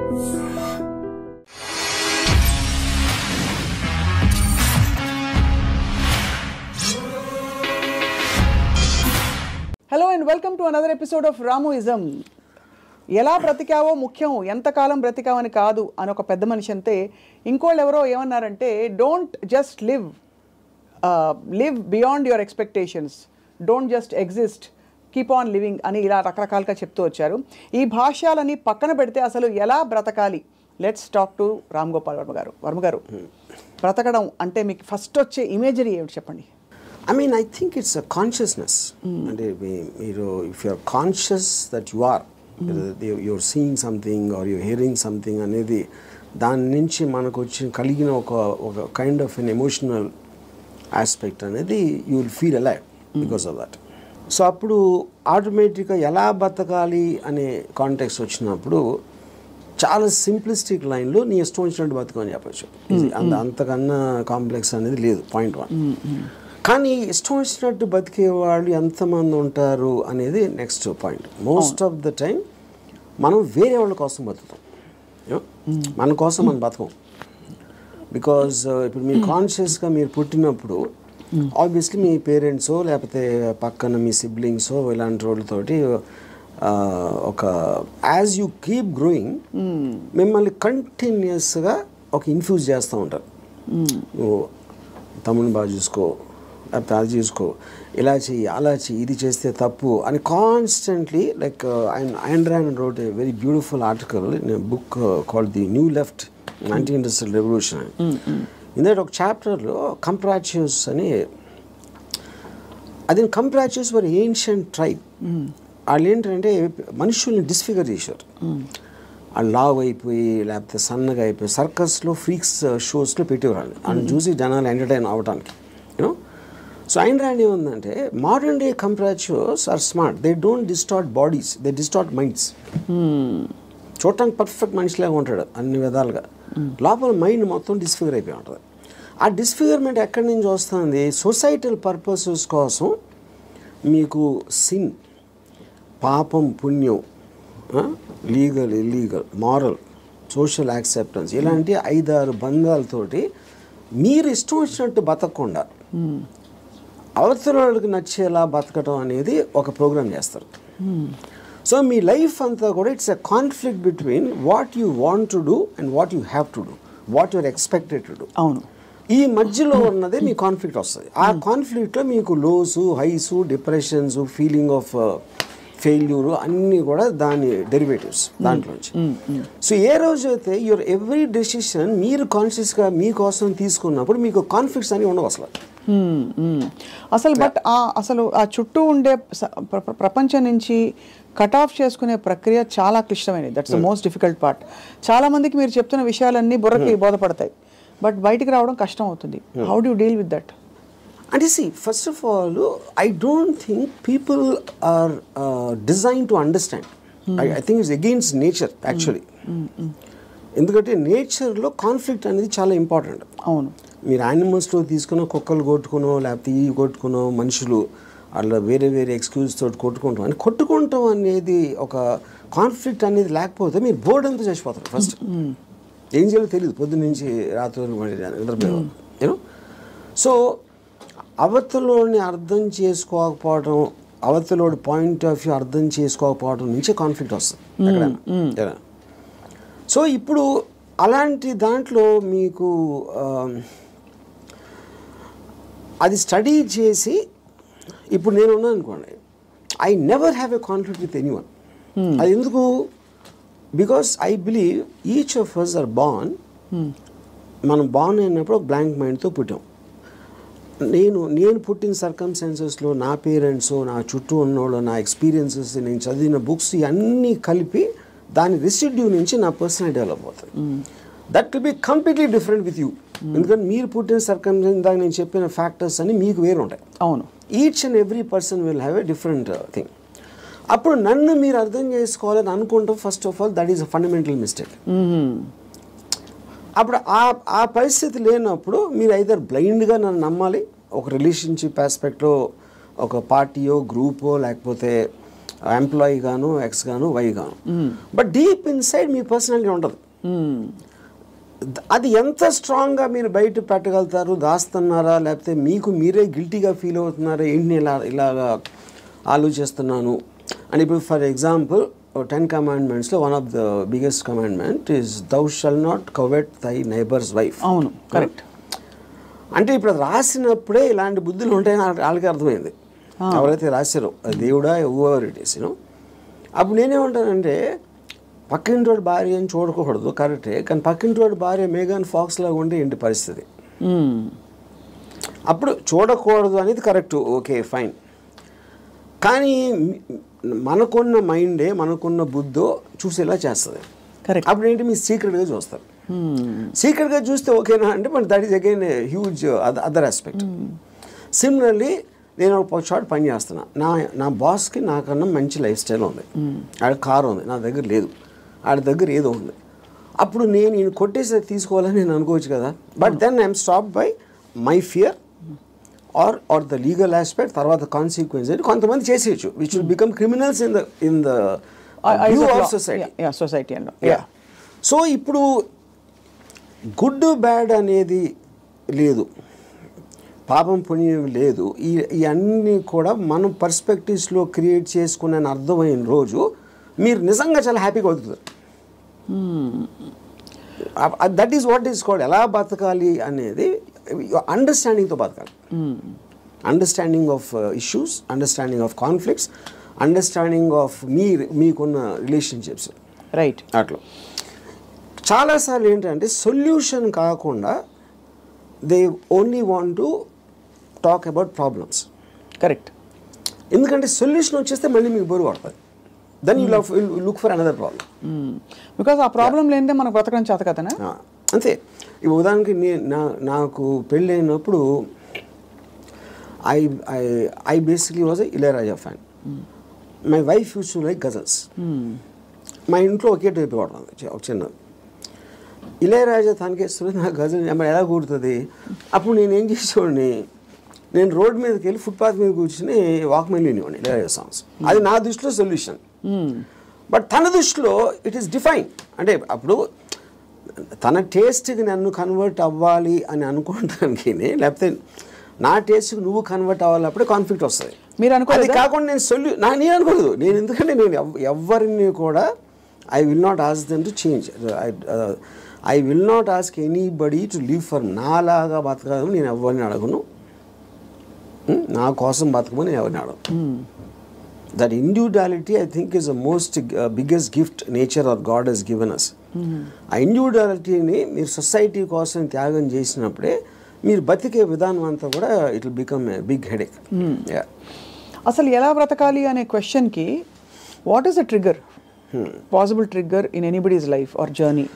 Hello and welcome to another episode of Ramuism. ఎలా బ్రతికావో ముఖ్యం, ఎంతకాలం బ్రతికావని కాదు అని ఒక పెద్ద మనిషి అంతే. ఇంకోళ్ళు ఎవరో ఏమన్నారంటే don't just live beyond your expectations, don't just exist, keep on living అని ఇలా రకరకాలుగా చెప్తూ వచ్చారు. ఈ భాష్యాలని పక్కన పెడితే అసలు ఎలా బ్రతకాలి, let's talk to Ram Gopal Varma గారు. వర్మ గారు, బ్రతకడం అంటే మీకు ఫస్ట్ వచ్చే ఇమేజరీ ఏమిటి చెప్పండి? I mean, I think it's a consciousness. And if you're conscious that you are, you're seeing something or you're hearing something, అనేది దాని నుంచి మనకు వచ్చి కలిగిన ఒక kind of an emotional aspect అనేది you will feel alive because of that. So అప్పుడు ఆటోమేటిక్గా ఎలా బతకాలి అనే కాంటెక్స్ట్ వచ్చినప్పుడు చాలా సింప్లిస్టిక్ లైన్లో నీ ఇష్టం వచ్చినట్టు బతకమని చెప్పచ్చు. అంతకన్నా కాంప్లెక్స్ అనేది లేదు. పాయింట్ 1. కానీ ఇష్టం వచ్చినట్టు బతికే వాళ్ళు ఎంతమంది ఉంటారు అనేది next point. Most of the time మనం వేరే వాళ్ళ కోసం బతుకుతాం, మన కోసం మనం బతకం. బికాజ్ ఇప్పుడు మీరు కాన్షియస్గా మీరు పుట్టినప్పుడు ఆబ్వియస్లీ మీ పేరెంట్సో లేకపోతే పక్కన మీ సిబ్లింగ్సో ఇలాంటి వాళ్ళతోటి ఒక యాజ్ యూ కీప్ గ్రోయింగ్ మిమ్మల్ని కంటిన్యూస్గా ఒక ఇన్ఫ్యూజ్ చేస్తూ ఉంటారు. నువ్వు తమ్ముని బాగా చూసుకో, లేకపోతే అది చూసుకో, ఇలా చెయ్యి, అలా చెయ్యి, ఇది చేస్తే తప్పు అని constantly. Like Ayn Rand wrote a very beautiful article in a book called The New Left, Anti-Industrial Revolution. In that ఒక చాప్టర్లో కంప్రాచ్యూస్ అని, అది కంప్రాచ్యూస్ వర్ ఏన్షియంట్ ట్రైబ్. వాళ్ళు ఏంటంటే మనుషుల్ని డిస్ఫిగర్ చేశారు. వాళ్ళు లావ్ అయిపోయి లేకపోతే సన్నగా అయిపోయి సర్కస్లో ఫ్రీక్స్ షోస్లో పెట్టేవాళ్ళు. వాళ్ళని చూసి జనాలు ఎంటర్టైన్ అవ్వడానికి. యూనో, సో Ayn Rand ఏముందంటే modern day comprachicos are smart, they don't distort bodies, they distort minds. చూడటానికి పర్ఫెక్ట్ మనిషిలాగా ఉంటాడు అన్ని విధాలుగా, లోపల మైండ్ మొత్తం డిస్ఫిగర్ అయిపోయి ఉంటుంది. ఆ డిస్ఫిగర్మెంట్ ఎక్కడి నుంచి వస్తుంది? సొసైటల్ పర్పసెస్ కోసం మీకు సిన్, పాపం, పుణ్యం, legal, illegal, moral, social acceptance, ఇలాంటి 5-6 బంధాలతోటి మీరు ఇష్టం వచ్చినట్టు బతకకుండా అవతల వాళ్ళకి నచ్చేలా బతకటం అనేది ఒక ప్రోగ్రామ్ చేస్తారు. సో మీ లైఫ్ అంతా కూడా it's a conflict between what you want to do and what you have to do, what you're expected to do. అవును, ఈ మధ్యలో ఉన్నదే మీ కాన్ఫ్లిక్ట్ వస్తుంది. ఆ కాన్ఫ్లిక్ట్లో మీకు lows, highs, depressions, feeling of failure అన్నీ కూడా దాని డెరివేటివ్స్ దాంట్లోంచి. సో ఏ రోజైతే యువర్ ఎవ్రీ డెసిషన్ మీరు కాన్షియస్గా మీకోసం తీసుకున్నప్పుడు మీకు కాన్ఫ్లిక్ట్స్ అని ఉండవు అసలు. అసలు బట్ అసలు ఆ చుట్టూ ఉండే ప్రపంచం నుంచి కట్ ఆఫ్ చేసుకునే ప్రక్రియ చాలా క్లిష్టమైనది. That's the most difficult part. చాలా మందికి మీరు చెప్తున్న విషయాలన్నీ బుర్రకి బోధపడతాయి, బట్ బయటికి రావడం కష్టం అవుతుంది. How do you deal with that? అంటే see, first of all, I don't think people are designed to understand. I think it's against nature actually. ఎందుకంటే నేచర్లో కాన్ఫ్లిక్ట్ అనేది చాలా ఇంపార్టెంట్. అవును, మీరు యానిమల్స్లో తీసుకున్న కుక్కలు కొట్టుకునో లేకపోతే ఇవి కొట్టుకునో మనుషులు అలా వేరే వేరే ఎక్స్క్యూజ్ తోటి కొట్టుకుంటాం అని కొట్టుకుంటాం అనేది ఒక కాన్ఫ్లిక్ట్ అనేది లేకపోతే మీరు బోర్డు అంతా చచ్చిపోతారు. ఫస్ట్ ఏం చేయాలో తెలియదు, పొద్దున్న నుంచి రాత్రి నిద్రపోయారు. యూనో, సో అవతలోని అర్థం చేసుకోకపోవడం, అవతలోడి పాయింట్ ఆఫ్ వ్యూ అర్థం చేసుకోకపోవడం నుంచే కాన్ఫ్లిక్ట్ వస్తుంది ఎక్కడైనా. సో ఇప్పుడు అలాంటి దాంట్లో మీకు అది స్టడీ చేసి ఇప్పుడు నేను ఉన్నాను అనుకోండి, I never have a conflict with anyone. అది ఎందుకు? Because I believe each of us are born, మనం బార్న్ అయినప్పుడు ఒక బ్లాంక్ మైండ్తో పుట్టాం. నేను పుట్టిన సర్కమ్స్టాన్సెస్లో నా పేరెంట్స్, నా చుట్టూ ఉన్నోళ్ళు, నా ఎక్స్పీరియన్సెస్, నేను చదివిన బుక్స్ ఇవన్నీ కలిపి దాని రెసిడ్యూ నుంచి నా పర్సనల్ డెవలప్ అవుతుంది. That will be completely different with you. ఎందుకంటే మీరు పుట్టిన సర్కమ్స్టాన్స్ దాకా నేను చెప్పిన ఫ్యాక్టర్స్ అన్ని మీకు వేరు ఉంటాయి. అవును, each and every person will have a different thing. అప్పుడు నన్ను మీరు అర్థం చేసుకోవాలని అనుకుంటాం. First of all that is a fundamental mistake. అప్పుడు ఆ పరిస్థితి లేనప్పుడు మీరు ఐదర్ బ్లైండ్గా నన్ను నమ్మాలి, ఒక రిలేషన్షిప్ ఆస్పెక్ట్లో ఒక పార్టీయో గ్రూపో లేకపోతే ఎంప్లాయీ గాను, ఎక్స్ గాను, వై గాను. But deep inside me personality ఉంటుంది. అది ఎంత స్ట్రాంగ్గా మీరు బయట పెట్టగలుగుతారు, దాస్తున్నారా, లేకపోతే మీకు మీరే గిల్టీగా ఫీల్ అవుతున్నారా, ఏంటి ఇలాగా ఆలోచిస్తున్నాను అని. ఇప్పుడు ఫర్ ఎగ్జాంపుల్ 10 commandments లో one of the biggest commandment is thou shalt not covet thy neighbour's wife. అవును, కరెక్ట్. అంటే ఇప్పుడు అది రాసినప్పుడే ఇలాంటి బుద్ధులు ఉంటాయని వాళ్ళకి అర్థమైంది, ఎవరైతే రాశారో దేవుడా ఎవర్ ఇట్ ఈస్ యూనో. అప్పుడు నేనేమంటానంటే పక్కింటోడి భార్య అని చూడకూడదు, కరెక్టే, కానీ పక్కింటోడి భార్య మేఘన్ ఫాక్స్ లాగా ఉంటే ఏంటి పరిస్థితి? అప్పుడు చూడకూడదు అనేది కరెక్ట్, ఓకే ఫైన్. కానీ మనకున్న మైండే, మనకున్న బుద్ధో చూసేలా చేస్తుంది. అప్పుడు ఏంటి, మీరు సీక్రెట్గా చూస్తారు. సీక్రెట్గా చూస్తే ఓకేనా అంటే, but that is again huge other aspect. Similarly నేను ఒక చోట పని చేస్తున్నా, నా బాస్కి నాకన్నా మంచి లైఫ్ స్టైల్ ఉంది, ఆడ కారు ఉంది, నా దగ్గర లేదు, ఆడ దగ్గర ఏదో ఉంది. అప్పుడు నేను ఈయన కొట్టేసి తీసుకోవాలని నేను అనుకోవచ్చు కదా. But then I'm stop by my fear or the legal aspect, తర్వాత కాన్సిక్వెన్స్ అని కొంతమంది చేసేయచ్చు, which will become criminals in the view of society. So ఇప్పుడు గుడ్ బ్యాడ్ అనేది లేదు, పాపం పుణ్యం లేదు, ఇవన్నీ కూడా మనం పర్స్పెక్టివ్స్లో క్రియేట్ చేసుకునే అర్థమైన రోజు మీరు నిజంగా చాలా హ్యాపీగా అవుతుంది. That is what is called ఎలా బతకాలి అనేది అండర్స్టాండింగ్తో బతకాలి. Understanding of issues, understanding of conflicts, understanding of మీకున్న రిలేషన్షిప్స్. రైట్. అట్లా చాలాసార్లు ఏంటంటే సొల్యూషన్ కాకుండా they only want to talk about problems. Correct. ఎందుకంటే సొల్యూషన్ వచ్చేస్తే మళ్ళీ మీకు బరువు పడుతుంది. Then you look for another problem. Because ఆ ప్రాబ్లం లేనిదే మనకు బతకడం చేత కదనా. అంతే. ఈ ఉదాహరణకి నాకు పెళ్ళి అయినప్పుడు I basically was a Ilaiyaraaja fan. My wife use to like ghazals. మా ఇంట్లో ఒకే టైప్ పడుతుంది ఒక చిన్నది. ఇళయరాజా తనకేస్తుంది, నాకు గజల్ ఎలా కూడుతుంది. అప్పుడు నేనేం చేసేవాడిని, నేను రోడ్ మీదకి వెళ్ళి ఫుట్పాత్ మీద కూర్చుని వాక్మెన్ వినేవాడిని ఇళయరాజా సాంగ్స్. అది నా దృష్టిలో సొల్యూషన్. బట్ తన దృష్టిలో ఇట్ ఈస్ డిఫైన్. అంటే అప్పుడు తన టేస్ట్కి నన్ను కన్వర్ట్ అవ్వాలి అని అనుకోవడానికి, లేకపోతే నా టేస్ట్కి నువ్వు కన్వర్ట్ అవ్వాలి, అప్పుడే కాన్ఫ్లిక్ట్ వస్తుంది. మీరు అనుకోలేదు. అది కాకుండా నేను అనుకోలేదు. నేను ఎందుకంటే నేను ఎవరిని కూడా I will not ask them to change. I will not ask anybody to live for నాలాగా బతకదు. నేను ఎవరిని అడగను, నా కోసం బతకమని నేను ఎవరిని అడగను. That individuality I think is the most biggest gift nature or God he's given us. ఆ ఇండివిజువాలిటీని మీరు సొసైటీ కోసం త్యాగం చేసినప్పుడే మీరు బతికే విధానం అంతా కూడా it will become a big headache. అసలు ఎలా బ్రతకాలి అనే క్వశ్చన్కి what is the trigger, possible trigger in anybody's life or journey?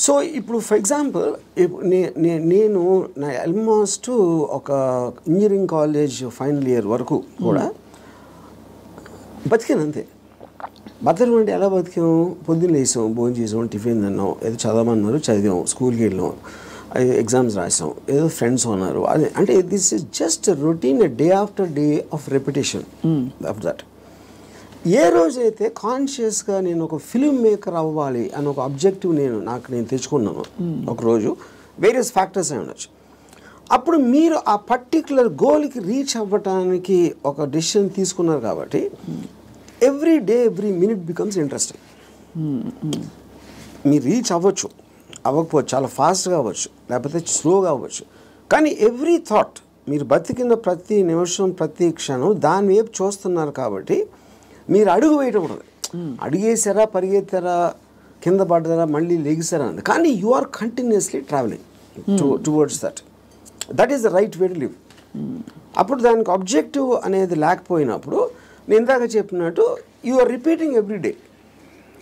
So ఇప్పుడు ఫర్ ఎగ్జాంపుల్ నేను నా ఆల్మోస్ట్ ఒక ఇంజనీరింగ్ కాలేజ్ ఫైనల్ ఇయర్ వరకు కూడా బతికాను అంతే. బతకడం అంటే ఎలా బతికాము, పొద్దున్న లేసాం, భోజనం చేసాం, టిఫిన్ తిన్నాం, ఏదో చదవమన్నారు చదివాం, స్కూల్కి వెళ్ళాం, ఎగ్జామ్స్ రాసాం, ఏదో ఫ్రెండ్స్ ఉన్నారు. అదే అంటే this is just routine, day after day of repetition of that. ఏ రోజైతే కాన్షియస్గా నేను ఒక ఫిల్మ్ మేకర్ అవ్వాలి అని ఒక ఆబ్జెక్టివ్ నేను తెచ్చుకున్నాను ఒకరోజు, వేరియస్ ఫ్యాక్టర్స్ అయి ఉండొచ్చు, అప్పుడు మీరు ఆ పర్టిక్యులర్ గోల్కి రీచ్ అవ్వటానికి ఒక డెసిషన్ తీసుకున్నారు కాబట్టి every day every minute becomes interesting. మీరు రీచ్ అవ్వకపోవచ్చు, చాలా ఫాస్ట్గా అవ్వచ్చు, లేకపోతే స్లోగా అవ్వచ్చు, కానీ ఎవ్రీ థాట్, మీరు బతికిన ప్రతి నిమిషం ప్రతి క్షణం దాని వైపు చూస్తున్నారు కాబట్టి మీరు అడుగు వేయటం ఉంటుంది. అడిగేసారా, పరిగెత్తారా, కింద పడ్డారా, మళ్ళీ లెగిసారా అన్నది, కానీ you are continuously travelling towards that is the right way to live. అప్పుడు దానికి ఆబ్జెక్టివ్ అనేది లేకపోయినప్పుడు నేను ఇందాక చెప్పినట్టు you are repeating every day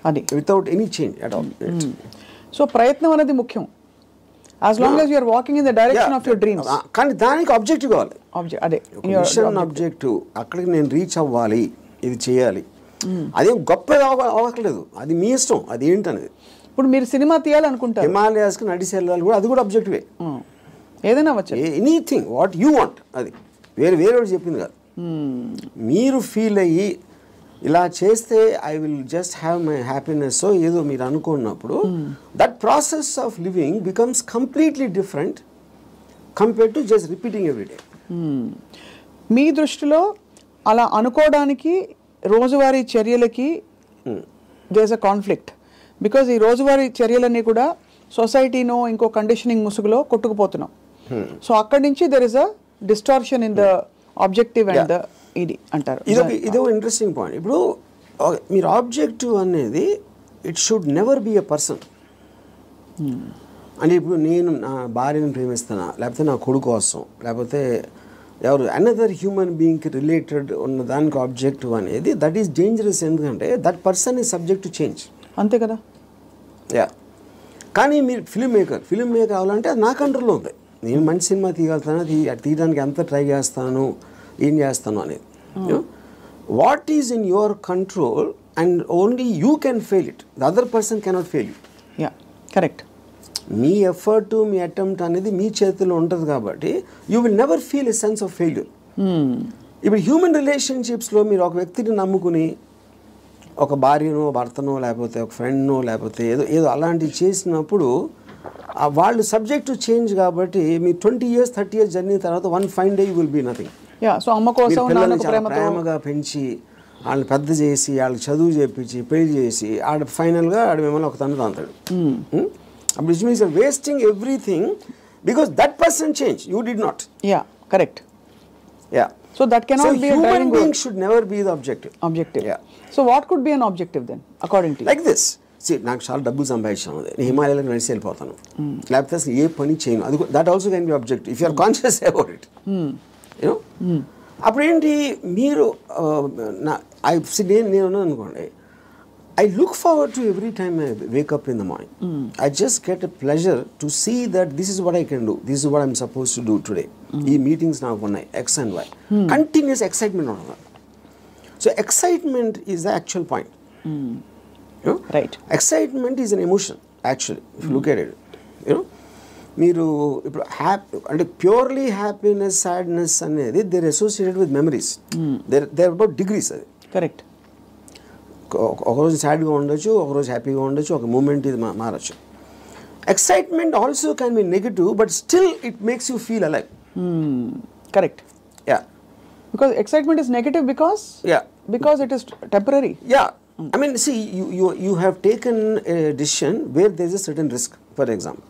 అది without any change at all. So ప్రయత్నం అనేది ముఖ్యం, as long as you are walking in the direction of your dreams. కానీ దానికి ఆబ్జెక్టివ్ కావాలి. అదే మిషన్ ఆబ్జెక్టివ్, అక్కడికి నేను రీచ్ అవ్వాలి, ఇది చేయాలి. అదేం గొప్పగా అవ్వట్లేదు, అది మీ ఇష్టం, అది ఏంటనేది. ఇప్పుడు మీరు సినిమా తీయాలనుకుంటారు, హిమాలయాస్కి నడిచి వెళ్ళాలి కూడా, అది కూడా ఆబ్జెక్టివే. ఏదైనా అవ్వచ్చు, ఎనీథింగ్ వాట్ యూ వాంట్, అది వేరే చెప్పింది కాదు. మీరు ఫీల్ అయ్యి ఇలా చేస్తే I will just have my happiness ఏదో మీరు అనుకున్నప్పుడు that process of living becomes completely different compared to just repeating everyday. మీ దృష్టిలో అలా అనుకోవడానికి రోజువారీ చర్యలకి there is a conflict, because ఈ రోజువారీ చర్యలన్నీ కూడా సొసైటీనో ఇంకో కండిషనింగ్ ముసుగులో కొట్టుకుపోతున్నాం. సో అక్కడి నుంచి there is a distortion in the objective and the ఇది అంటారు. ఇదో ఇంట్రెస్టింగ్ పాయింట్. ఇప్పుడు మీరు ఆబ్జెక్టివ్ అనేది it should never be a person. అంటే ఇప్పుడు నేను నా భార్యను ప్రేమిస్తానా, లేకపోతే నా కొడుకు కోసం, లేకపోతే ఎవరు అనదర్ హ్యూమన్ బీయింగ్కి రిలేటెడ్ ఉన్న దానికి ఆబ్జెక్టివ్ అనేది దట్ ఈస్ డేంజరస్. ఎందుకంటే that person is subject to change. అంతే కదా. యా, కానీ మీరు ఫిల్మ్ మేకర్ అవ్వాలంటే అది నా కంట్రోల్లో ఉంది. నేను మంచి సినిమా తీయగలుగుతాను, తీయడానికి ఎంత ట్రై చేస్తాను, ఏం చేస్తాను అనేది. What is in your control and only you can fail it, the other person cannot fail you. Yeah, correct. Me effort, me attempt అనేది మీ చేతిలో ఉంటుంది కాబట్టి you will never feel a sense of failure. ఇప్పుడు human రిలేషన్షిప్స్లో మీరు ఒక వ్యక్తిని నమ్ముకుని ఒక భార్యనో భర్తనో లేకపోతే ఒక ఫ్రెండ్నో లేకపోతే ఏదో అలాంటివి చేసినప్పుడు వాళ్ళు సబ్జెక్ట్ టు చేంజ్ కాబట్టి మీ 20 years 30 years జర్నీ తర్వాత one fine day you will be nothing. పిల్లల్ని చాలా ప్రేమగా పెంచి వాళ్ళని పెద్ద చేసి వాళ్ళకి చదువు చేపించి పెళ్లి చేసి ఫైనల్గా మిమ్మల్ని ఒక తను తాంతాడు. అప్పుడు it means wasting everything because that person change, you did not. Yeah, correct. Yeah, so that cannot be a driving being should never be the objective. Yeah. So what could be an objective then according to you? Like this. See, నాకు చాలా డబ్బులు సంపాదించాను, నేను హిమాలయాలకు నడిచి వెళ్ళిపోతాను, లేకపోతే అసలు ఏ పని చేయను, అది that also can be objective if you are conscious about it. You know, అప్పుడు ఏంటి మీరు నేను అనుకోండి, I look forward to every time I wake up in the morning. I just get a pleasure to see that this is what I can do. This is what I'm supposed to do today. These meetings now ఉన్నాయి X and Y. Continuous excitement on that. So excitement is the actual point. You know? Right. Excitement is an emotion actually. If you look at it, you know, మీరు ఇప్పుడు అంటే purely happiness sadness అనేది they're associated with memories. They're about degrees. అది correct. ఒకరోజు సాడ్గా ఉండొచ్చు, ఒకరోజు హ్యాపీగా ఉండొచ్చు, ఒక మూమెంట్ ఇది మారచ్చు. Excitement also can be negative but still it makes you feel alive. Correct. Yeah, because excitement is negative because it is temporary. Yeah, I mean, see, you have taken a decision where there is a certain risk, for example,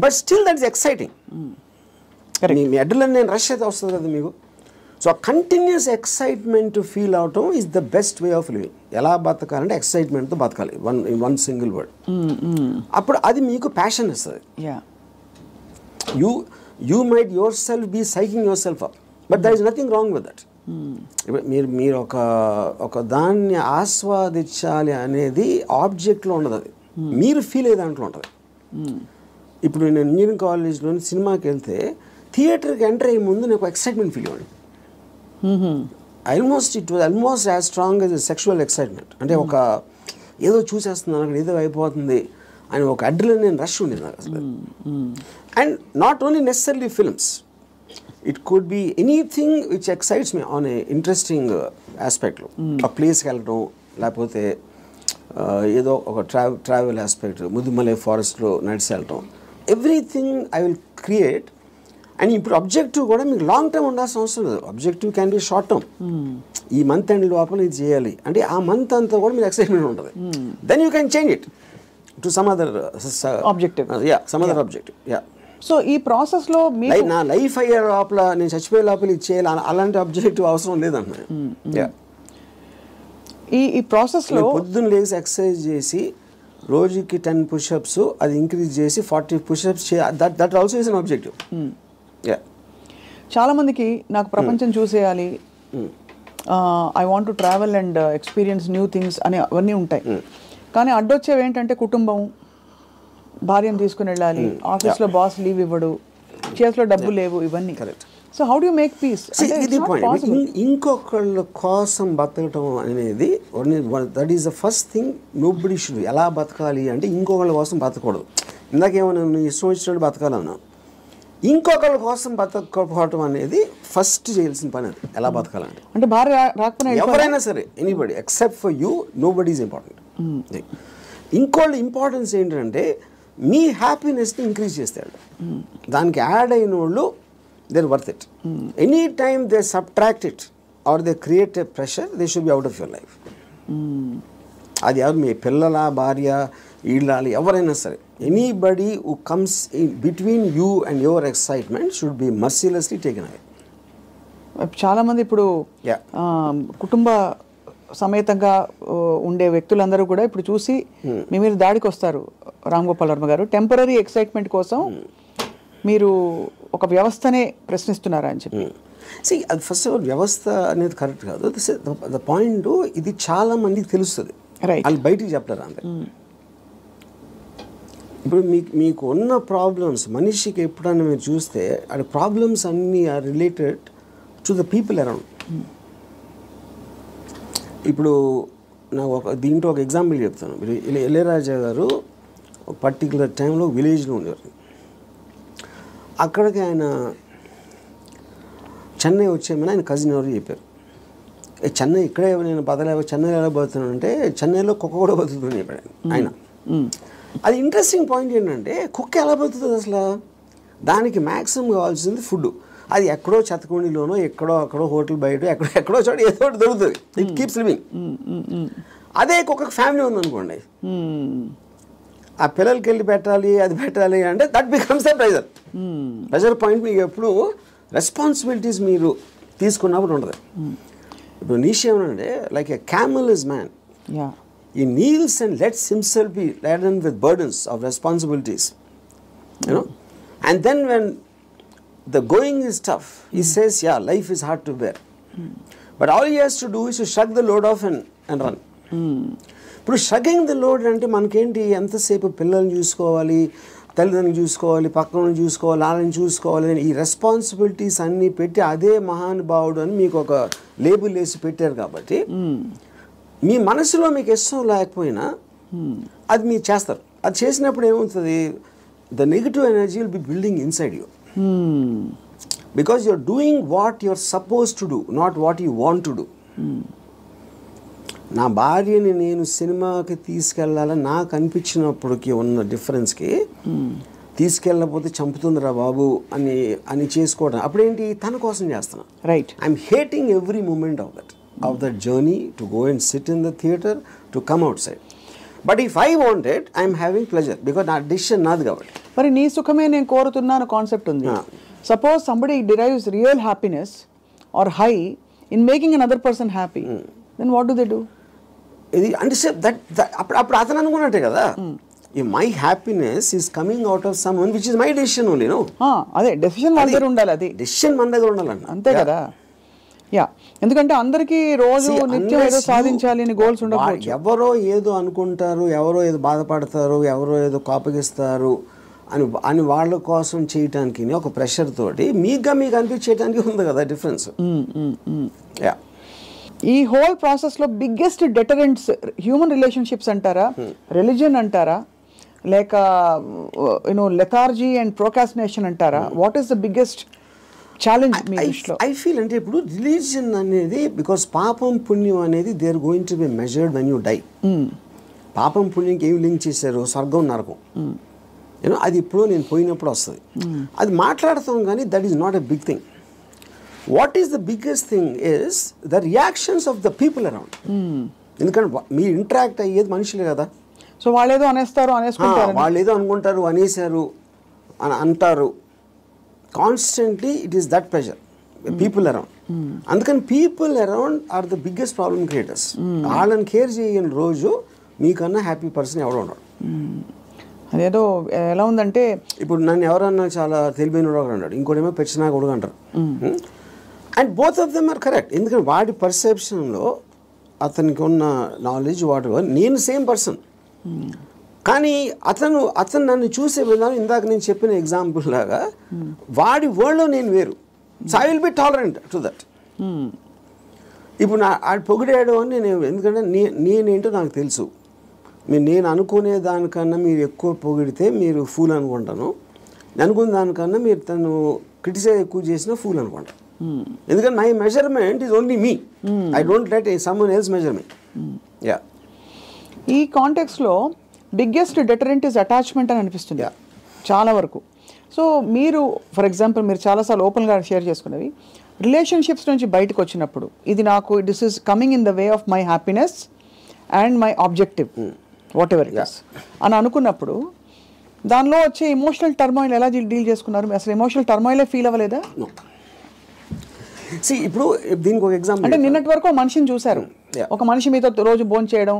but still that is exciting. Correct. Me adrenaline rush అయితే వస్తుంది కదా మీకు. So continuous excitement feel అవటం is the best way of living. ఎలా బతకాలంటే ఎక్సైట్మెంట్తో బతకాలి, one single word. అప్పుడు అది మీకు ప్యాషన్ ఇస్తుంది. You might yourself be psyching yourself up, but there is nothing wrong with that. మీరు ఒక దాన్ని ఆస్వాదించాలి అనేది ఆబ్జెక్ట్లో ఉండదు, అది మీరు ఫీల్ అయ్యే దాంట్లో ఉంటుంది. ఇప్పుడు నేను ఇంజనీరింగ్ కాలేజ్లో సినిమాకి వెళ్తే థియేటర్కి ఎంటర్ అయ్యే ముందు నాకు ఎక్సైట్మెంట్ ఫీల్ అవ్వండి. It was almost as strong as sexual excitement. అంటే ఒక ఏదో చూసేస్తున్నాను, అక్కడ ఏదో అయిపోతుంది అని ఒక అడ్రినలిన్ రష్ ఉండేది నాకు అసలు. And not only necessary films, it could be anything which excites me on a interesting ఆస్పెక్ట్లో. ఒక ప్లేస్కి వెళ్ళడం, లేకపోతే ఏదో ఒక ట్రావెల్ ఆస్పెక్ట్, ముదుమలై ఫారెస్ట్లో నడిచి వెళ్ళటం, everything I will create. And ఇప్పుడు అబ్జెక్టివ్ కూడా మీకు లాంగ్ టర్మ్ ఉండాల్సిన అవసరం లేదు. Objective can be short term. ఈ మంత్ ఎండ్ లోపల ఇది చేయాలి అంటే ఆ మంత్ అంతా కూడా మీకు ఎక్సైట్మెంట్ ఉంటుంది. Then you can change it to some other objective. Some other objective. So ఈ ప్రాసెస్లో నా లైఫ్ అయ్యే లోపల, నేను చచ్చిపోయే లోపల ఇది చేయాలి, అలాంటి అబ్జెక్టివ్ అవసరం లేదన్న. ఈ ప్రాసెస్లో పొద్దున్న లేచి ఎక్సర్సైజ్ చేసి రోజుకి 10 push-ups అది ఇంక్రీజ్ చేసి 40 push-ups that also is an objective. చాలా మందికి నాకు ప్రపంచం చూసేయాలి, I want to travel and experience new things అని అవన్నీ ఉంటాయి. కానీ అడ్డొచ్చేవి ఏంటంటే కుటుంబం, భార్యను తీసుకుని వెళ్ళాలి, ఆఫీస్లో బాస్ లీవ్ ఇవ్వడు, చేతిలో డబ్బు లేవు, ఇవన్నీ. So how do you make peace? ఇది పాయింట్. ఇంకొకళ్ళ కోసం బతకటం అనేది that is the first thing nobody should. ఎలా బతకాలి అంటే ఇంకొకళ్ళ కోసం బతకూడదు. ఇందాకేమన్నా నువ్వు ఇష్టం వచ్చినట్టు బతకాలన్నా, ఇంకొకరి కోసం బతకపోవటం అనేది ఫస్ట్ చేయాల్సిన పని. అది ఎలా బతకాలంటే అంటే భార్య రాకపోయినా ఎవరైనా సరే, anybody except for you, nobody is important. ఇంకోళ్ళ ఇంపార్టెన్స్ ఏంటంటే మీ హ్యాపీనెస్ని ఇంక్రీజ్ చేస్తాడు. దానికి యాడ్ అయిన వాళ్ళు they're worth it. Anytime they subtract it or they create a pressure, they should be out of your life. అది ఎవరు, మీ పిల్లల, భార్య, ఇళ్ళాలి, ఎవరైనా సరే, anybody who comes in between you and your excitement should be mercilessly taken away. చాలామంది ఇప్పుడు కుటుంబ సమేతంగా ఉండే వ్యక్తులందరూ కూడా ఇప్పుడు చూసి మీ మీద దాడికి వస్తారు. రామ్ గోపాల్ వర్మ గారు, టెంపరీ ఎక్సైట్మెంట్ కోసం మీరు ఒక వ్యవస్థనే ప్రశ్నిస్తున్నారా అని చెప్పి. అది ఫస్ట్ ఆఫ్ ఆల్ వ్యవస్థ అనేది కరెక్ట్ కాదు. ద పాయింట్, ఇది చాలా మందికి తెలుస్తుంది, వాళ్ళు బయటికి చెప్తారు అంతే. ఇప్పుడు మీకు ఉన్న ప్రాబ్లమ్స్, మనిషికి ఎప్పుడన్నా మీరు చూస్తే అది ప్రాబ్లమ్స్ అన్నీ are related to the people around. ఇప్పుడు నాకు దీంట్లో ఒక ఎగ్జాంపుల్ చెప్తాను. మీరు ఇళయరాజా గారు పర్టికులర్ టైంలో విలేజ్లో ఉండేవారు. అక్కడికి ఆయన చెన్నై వచ్చేమని ఆయన కజిన్ ఎవరు చెప్పారు. చెన్నై ఇక్కడే నేను బతలేవో, చెన్నైలో ఎలా బతుకుతున్నాను అంటే చెన్నైలో కుక్క కూడా బతుకుతుందని చెప్పాడు ఆయన. అది ఇంట్రెస్టింగ్ పాయింట్ ఏంటంటే, కుక్క ఎలా బతుకుతుంది అసలు? దానికి మ్యాక్సిమం కావాల్సింది ఫుడ్. అది ఎక్కడో చెత్తకుండీలోనో, ఎక్కడో అక్కడో హోటల్ బయట ఎక్కడో చోట ఏదో ఒకటి దొరుకుతుంది. It keeps living. అదే కుక్కకు ఫ్యామిలీ ఉందనుకోండి, ఆ పిల్లలకి వెళ్ళి పెట్టాలి, అది పెట్టాలి అంటే that becomes the pressure. Pressure point మీకు ఎప్పుడు రెస్పాన్సిబిలిటీస్ మీరు తీసుకున్నప్పుడు ఉండదు. ఇప్పుడు నీషే ఏమనంటే, like a camel is man, he kneels and lets himself be laden with burdens of responsibilities, you know, and then when the going is tough, he says, yeah, life is hard to bear, but all he has to do is to shrug the load off and run. ఇప్పుడు షగ్గింగ్ the load అంటే మనకేంటి, ఎంతసేపు పిల్లల్ని చూసుకోవాలి, తల్లిదండ్రులు చూసుకోవాలి, పక్కన చూసుకోవాలి, వాళ్ళని చూసుకోవాలి అని ఈ రెస్పాన్సిబిలిటీస్ అన్నీ పెట్టి అదే మహానుభావుడు అని మీకు ఒక లేబుల్ వేసి పెట్టారు. కాబట్టి మీ మనసులో మీకు ఇష్టం లేకపోయినా అది మీరు చేస్తారు. అది చేసినప్పుడు ఏమవుతుంది, the negative energy will be building inside you, because you're doing what you're suppose to do, not what you want to do. నా భార్యని నేను సినిమాకి తీసుకెళ్ళాలని నాకు అనిపించినప్పటికి ఉన్న డిఫరెన్స్కి, తీసుకెళ్ళకపోతే చంపుతుందిరా బాబు అని చేసుకోవడం అప్పుడేంటి, తన కోసం చేస్తున్నా. Right, I'm hating every moment of that journey to go and sit in the theater, to come outside. But if I want it, I am having pleasure because నా decision నాది కాబట్టి. మరి నీ సుఖమే నేను కోరుతున్నాను కాన్సెప్ట్ ఉంది. Suppose somebody derives real happiness or high in making another person happy, then what do they do? ఇది అంటే అప్పుడు అతను అనుకున్నట్టే కదా, my happiness is coming out of someone which is my decision only. No, అదే decision మన దగ్గర ఉండాలి, అది డెసిషన్ మన దగ్గర ఉండాలన్న, అంతే కదా. యా, ఎందుకంటే అందరికీ రోజు నిత్యం ఏదో సాధించాలి అని గోల్స్ ఉండకపోవచ్చు. ఎవరో ఏదో అనుకుంటారు, ఎవరో ఏదో బాధపడతారు, ఎవరో ఏదో కోపగిస్తారు అని వాళ్ళ కోసం చేయటానికి ఒక ప్రెషర్ తోటి మీకు అనిపించేయడానికి ఉంది కదా డిఫరెన్స్. యా, ఈ హోల్ ప్రాసెస్లో బిగ్గెస్ట్ డెటరెంట్స్ హ్యూమన్ రిలేషన్షిప్స్ అంటారా, రిలీజియన్ అంటారా, లేక లెథార్జీ అండ్ ప్రోకాస్టినేషన్ అంటారా? What is the biggest challenge మీ దృష్టిలో? ఐ ఫీల్ అంటే ఇప్పుడు రిలీజియన్ అనేది, బికాస్ పాపం పుణ్యం అనేది they are going to be measured when you die. పాపం పుణ్యంకి ఏమి లింక్ చేశారు, స్వర్గం నరకం, అది ఇప్పుడు నేను పోయినప్పుడు వస్తుంది. అది మాట్లాడతాం కానీ that is not a big thing. What is the biggest thing is the reactions of the people around. ఎందుకంటే మీరు ఇంటరాక్ట్ అయ్యేది మనుషులే కదా. సో వాళ్ళు ఏదో అనేస్తారు, వాళ్ళు ఏదో అనుకుంటారు, అనేసారు అని అంటారు. Constantly it is that pressure, people around. అందుకని people around are the biggest problem creators. వాళ్ళని కేర్ చేయని రోజు మీకన్నా హ్యాపీ పర్సన్ ఎవడో ఉండడు. అదేదో ఎలా ఉందంటే, ఇప్పుడు నన్ను ఎవరన్నా చాలా తెలివైన వాడు అన్నాడు, ఇంకోటేమో పెచ్చినా కొడుకు అంటారు. And both of them are correct. ఎందుకంటే వాడి పర్సెప్షన్లో అతనికి ఉన్న నాలెడ్జ్ వాటి, నేను సేమ్ పర్సన్, కానీ అతను నన్ను చూసే విధానం ఇందాక నేను చెప్పిన ఎగ్జాంపుల్ లాగా వాడి వరల్డ్లో నేను వేరు. So I will be tolerant to that. ఇప్పుడు ఆడు పొగిడాడు అని నేను, ఎందుకంటే నేనేంటో నాకు తెలుసు. నేను అనుకునే దానికన్నా మీరు ఎక్కువ పొగిడితే మీరు ఫూల్ అనుకుంటాను. అనుకున్న దానికన్నా మీరు తను క్రిటిసైజ్ ఎక్కువ చేసినా ఫూల్ అనుకోండి. ఎందుకంటే my measurement is only me. I don't let someone else measure me. Yeah, ఈ కాంటెక్స్లో బిగ్గెస్ట్ డెటరెంట్ ఇస్ అటాచ్మెంట్ అని అనిపిస్తుంది చాలా వరకు. సో మీరు ఫర్ ఎగ్జాంపుల్ మీరు చాలాసార్లు ఓపెన్గా షేర్ చేసుకున్నవి రిలేషన్షిప్స్ నుంచి బయటకు వచ్చినప్పుడు ఇది నాకు this is coming in the way of my happiness and my objective what ever it is అని అనుకున్నప్పుడు దానిలో వచ్చే ఎమోషనల్ టర్మాయిల్ ఎలా డీల్ చేసుకున్నారు? అసలు ఎమోషనల్ టర్మాయిలే ఫీల్ అవ్వలేదా? ఇప్పుడు దీనికి ఒక ఎగ్జాంపుల్ అంటే నిన్నటి వరకు మనిషిని చూశారు, ఒక మనిషి మీతో రోజు భోజనం చేయడం,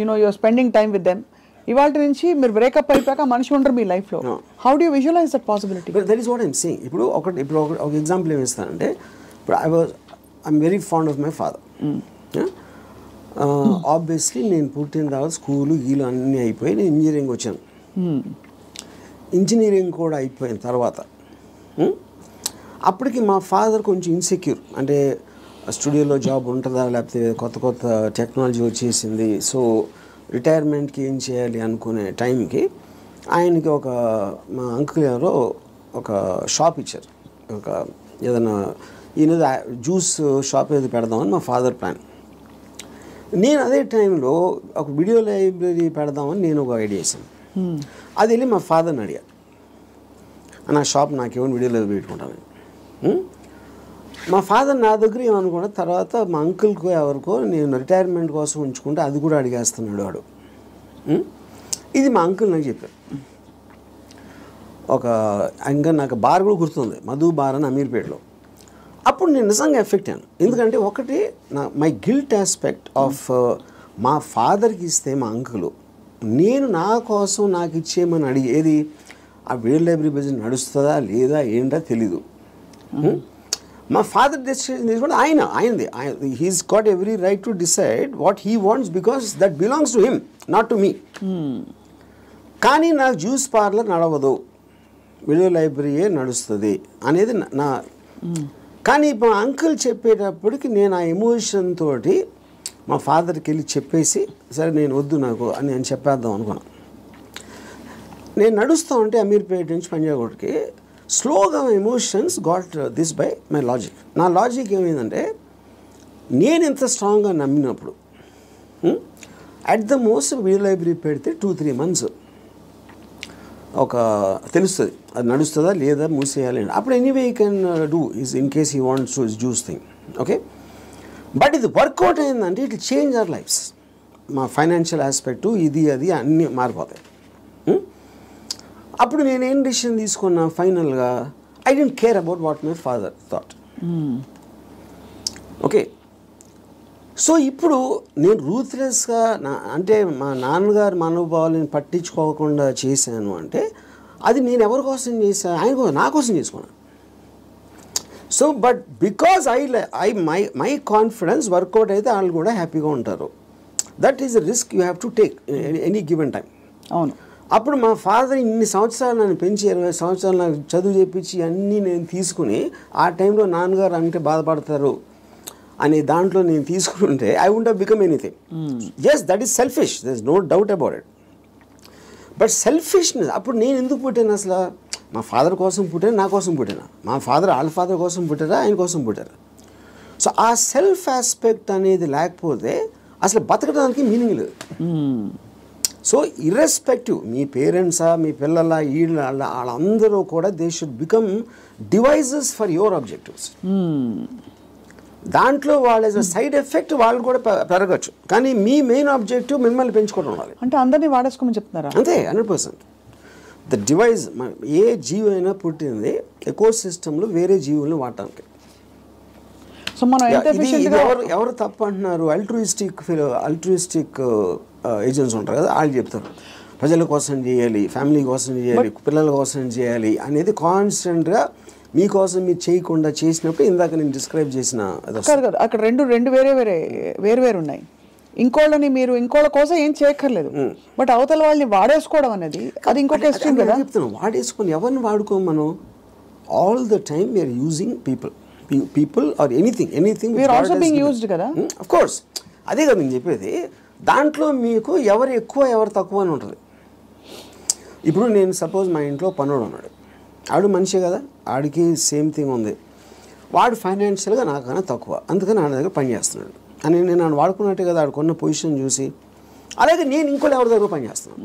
you're spending time with them. ఇవాళ నుంచి మీరు బ్రేకప్ అయిపోయాక మనిషి ఉండరు మీ లైఫ్లో. How do you visualize that possibility? That is what I'm saying. ఇప్పుడు ఒక ఎగ్జాంపుల్ ఏమి ఇస్తానంటే, ఇప్పుడు I'm very fond of my father. Obviously నేను పుట్టిన తర్వాత స్కూలు గీలు అన్నీ అయిపోయి నేను ఇంజనీరింగ్ వచ్చాను. ఇంజనీరింగ్ కూడా అయిపోయిన తర్వాత అప్పటికి మా ఫాదర్ కొంచెం ఇన్సెక్యూర్, అంటే స్టూడియోలో జాబ్ ఉంటుందా లేకపోతే కొత్త కొత్త టెక్నాలజీ వచ్చేసింది, సో రిటైర్మెంట్కి ఏం చేయాలి అనుకునే టైంకి ఆయనకి మా అంకుల్ ఎవరో ఒక షాప్ ఇచ్చారు. ఏదైనా ఈయన జ్యూస్ షాప్ ఏది పెడదామని మా ఫాదర్ ప్లాన్. నేను అదే టైంలో ఒక వీడియో లైబ్రరీ పెడదామని నేను ఒక ఐడియా వేసాను. అది వెళ్ళి మా ఫాదర్ని అడిగా, నా షాప్ నాకేమో వీడియో లైబ్రరీ పెట్టుకుంటాను. మా ఫాదర్ నా దగ్గర ఏమనుకున్నా తర్వాత మా అంకుల్కో ఎవరికో నేను రిటైర్మెంట్ కోసం ఉంచుకుంటే అది కూడా అడిగేస్తున్నాడు వాడు. ఇది మా అంకుల్ నాకు చెప్పారు. ఇంకా నాకు బార్ కూడా గుర్తుంది, మధు బార్ అని అమీర్పేటలో. అప్పుడు నేను నిజంగా ఎఫెక్ట్ అయ్యాను. ఎందుకంటే ఒకటి మై గిల్ట్ ఆస్పెక్ట్ ఆఫ్ మా ఫాదర్కి ఇస్తే మా అంకులు నేను నా కోసం నాకు ఇచ్చేయమని అడిగేది ఆ వీడియో లైబ్రరీ బిజినెస్ నడుస్తుందా లేదా ఏంటో తెలీదు. మా ఫాదర్ డెసిషన్ తీసుకుంటే ఆయనది he's got every right to decide what he wants because that belongs to him, not to me. కానీ నాకు జ్యూస్ పార్లర్ నడవదు, వీడియో లైబ్రరీయే నడుస్తుంది అనేది నా. కానీ మా అంకుల్ చెప్పేటప్పటికి నేను ఆ ఎమోషన్ తోటి మా ఫాదర్కి వెళ్ళి చెప్పేసి సరే నేను వద్దు నాకు అని నేను చెప్పేద్దాం అనుకున్నాను. నేను నడుస్తూ ఉంటే అమీర్పేట నుంచి పంజాగుట్కి స్లోగా emotions got this by my logic. నా లాజిక్ ఏమైందంటే నేను ఎంత స్ట్రాంగ్గా నమ్మినప్పుడు at the most video library పెడితే 2-3 months తెలుస్తుంది అది నడుస్తుందా లేదా మూసేయాలి. అప్పుడు anyway you can do is in case he wants to juice thing. Okay, but ఇది వర్కౌట్ అయిందంటే ఇట్ చేంజ్ అవర్ లైఫ్స్. మా ఫైనాన్షియల్ ఆస్పెక్టు ఇది అది అన్నీ మారిపోతాయి. అప్పుడు నేనేం డిసిషన్ తీసుకున్నా ఫైనల్గా, I don't care about what my father thought. Okay, so ఇప్పుడు నేను రూత్లెస్గా అంటే మా నాన్నగారు మనోభావాలను పట్టించుకోకుండా చేశాను అంటే అది నేను ఎవరి కోసం చేశాను? ఆయన కోసం, నా కోసం చేసుకున్నాను. So but because my confidence work out అయితే వాళ్ళు కూడా హ్యాపీగా ఉంటారు. That is the risk you have to take any given time. అవును. అప్పుడు మా ఫాదర్ ఇన్ని సంవత్సరాలు నన్ను పెంచి 20 సంవత్సరాలు నాకు చదువు చెప్పించి అన్నీ నేను తీసుకుని ఆ టైంలో నాన్నగారు అంటే బాధపడతారు అనే దాంట్లో నేను తీసుకుంటే I won't have become anything. Yes, that is selfish, there is no doubt about it. But selfishness అప్పుడు నేను ఎందుకు పుట్టాను? అసలు మా ఫాదర్ కోసం పుట్టాను, నా కోసం పుట్టాను. మా ఫాదర్ వాళ్ళ ఫాదర్ కోసం పుట్టారా, ఆయన కోసం పుట్టారు. సో ఆ సెల్ఫ్ ఆస్పెక్ట్ అనేది లేకపోతే అసలు బతకడానికి మీనింగ్ లేదు. సో ఇర్రెస్పెక్టివ్ మీ పేరెంట్సా మీ పిల్లల వాళ్ళందరూ కూడా they should become devices for your objectives. దాంట్లో వాళ్ళ సైడ్ ఎఫెక్ట్ వాళ్ళు కూడా పెరగచ్చు, కానీ మీ మెయిన్ ఆబ్జెక్టివ్ మిమ్మల్ని పెంచుకోవడం ఉండాలి. అంటే అందరినీ వాడేసుకోమని చెప్తున్నారా? అంతే, 100%. ద డివైజ్ ఏ జీవి అయినా పుట్టింది ఎకో సిస్టంలో వేరే జీవుల్ని వాడటానికి. సో మనం ఎవరు తప్పు అంటున్నారు? అల్ట్రూయిస్టిక్ ఏజెంట్స్ ఉంటారు కదా, వాళ్ళు చెప్తారు ప్రజల కోసం చేయాలి, ఫ్యామిలీ కోసం చేయాలి, పిల్లల కోసం చేయాలి అనేది కాన్స్టెంట్గా మీకోసం మీరు చేయకుండా చేసినప్పుడు ఇందాక నేను డిస్క్రైబ్ చేసిన కాదు. అక్కడ రెండు వేరే ఉన్నాయి. ఇంకోళ్ళని మీరు ఇంకోళ్ళ కోసం ఏం చేయక్కర్లేదు, బట్ అవతల వాళ్ళని వాడేసుకోవడం అనేది అది ఇంకొక ఎక్స్ట్రీమ్ కదా. చెప్తున్నాను, వాడేసుకొని ఎవరిని వాడుకోం మనం. All the time we're using people or anything we're also being used కదా. ఆఫ్ కోర్స్, అదే కదా నేను చెప్పేది. దాంట్లో మీకు ఎవరు ఎక్కువ ఎవరు తక్కువ అని ఉంటుంది. ఇప్పుడు నేను సపోజ్ మా ఇంట్లో పనుడు ఉన్నాడు, ఆడు మనిషే కదా, ఆడికి సేమ్ థింగ్ ఉంది, వాడు ఫైనాన్షియల్గా నాకన్నా తక్కువ, అందుకని ఆడ దగ్గర పని చేస్తున్నాడు అని నేను ఆడు వాడుకున్నట్టే కదా, ఆడుకున్న పొజిషన్ చూసి. అలాగే నేను ఇంకోటి ఎవరి దగ్గర పని చేస్తున్నాను.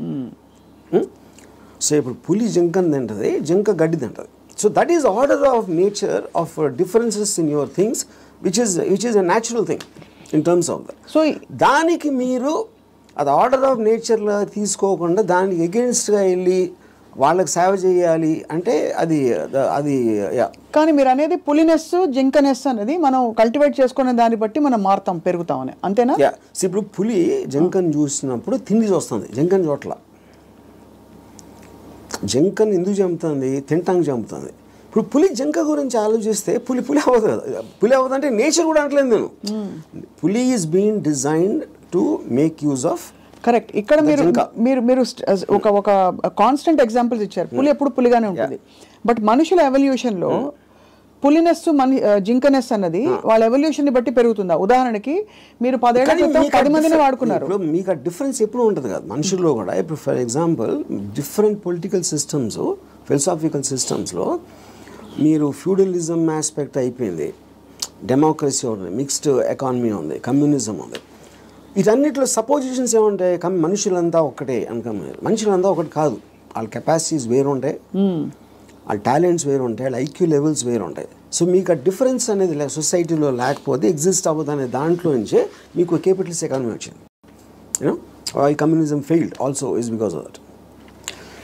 సో ఇప్పుడు పులి జింకని తింటుంది, జింక గడ్డి తింటుంది. So that is order of nature of differences in your things which is a natural thing in terms of that. So దానికి మీరు అది ఆర్డర్ ఆఫ్ నేచర్లో తీసుకోకుండా దానికి ఎగెన్స్ట్గా వెళ్ళి వాళ్ళకి సేవ చేయాలి అంటే అది అది కానీ మీరు అనేది పులినెస్ జింకనెస్ అనేది మనం కల్టివేట్ చేసుకునే దాన్ని బట్టి మనం మారుతాం, పెరుగుతామని, అంతేనా? ఇప్పుడు పులి జింకను చూసినప్పుడు తిండి చూస్తుంది, జింకను చోట్ల. జింకను ఎందుకు చంపుతుంది? తింటానికి చంపుతుంది. ఇప్పుడు పులి జింక గురించి ఆలోచిస్తే పులి అవ్వదు కదా. పులి అవ్వదు అంటే నేచర్ కూడా అంటలేదు నేను. పులి is being designed to make use of. Correct. ఇక్కడ మీరు ఒక కాన్స్టెంట్ ఎగ్జాంపుల్స్ ఇచ్చారు. పులి ఎప్పుడు పులిగానే ఉంటుంది. బట్ మనుషుల ఎవల్యూషన్ లో పులినెస్ జింకనెస్ అన్నది వాళ్ళ ఎవల్యూషన్ ని బట్టి పెరుగుతుందా? ఉదాహరణకి మీరు 10 ఏళ్ల క్రితం 10 మందిని వాడుకున్నారు. మీకు ఆ డిఫరెన్స్ ఎప్పుడు ఉంటుంది కదా మనుషుల్లో కూడా. ఇప్పుడు for example different political systems, philosophical సిస్టమ్స్లో మీరు ఫ్యూడలిజం ఆస్పెక్ట్ అయిపోయింది, డెమోక్రసీ ఉంది, మిక్స్డ్ ఎకానమీ ఉంది, కమ్యూనిజం ఉంది. వీటన్నిటిలో సపోజిషన్స్ ఏముంటాయి? మనుషులంతా ఒక్కటే అనుకున్నారు. మనుషులంతా ఒకటి కాదు, వాళ్ళ కెపాసిటీస్ వేరు ఉంటాయి, వాళ్ళ టాలెంట్స్ వేరు ఉంటాయి, వాళ్ళ ఐక్యూ లెవెల్స్ వేరు ఉంటాయి. సో మీకు ఆ డిఫరెన్స్ అనేది సొసైటీలో లేకపోతే ఎగ్జిస్ట్ అవ్వదు అనే దాంట్లో నుంచే మీకు కేపిటలిస్ట్ ఎకానమీ వచ్చింది. యూనో ఈ communism failed also is because of that.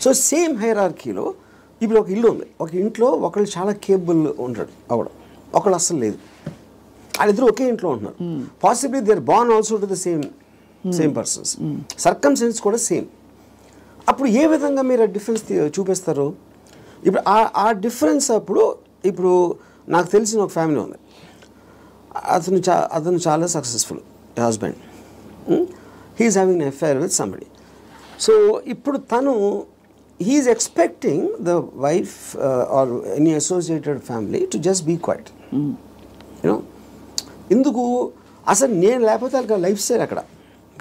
So same హైరార్కీలో ఇప్పుడు ఒక ఇల్లు ఉంది, ఒక ఇంట్లో ఒకళ్ళు చాలా కేపబుల్ ఉంటాడు అవ్వడం, ఒకళ్ళు అస్సలు లేదు. వాళ్ళిద్దరు ఒకే ఇంట్లో ఉంటున్నారు. Possibly they are born also to the same persons, circumstances కూడా సేమ్. అప్పుడు ఏ విధంగా మీరు ఆ డిఫరెన్స్ చూపిస్తారు? ఇప్పుడు ఆ డిఫరెన్స్ అప్పుడు ఇప్పుడు నాకు తెలిసిన ఒక ఫ్యామిలీ ఉంది, అతను చాలా successful husband, he's having an affair with somebody. So ఇప్పుడు తను he's expecting the wife or any associated family to just be quiet. You know ఎందుకు? అసలు నేను లేకపోతే వాళ్ళకి లైఫ్ స్టైల్ అక్కడ,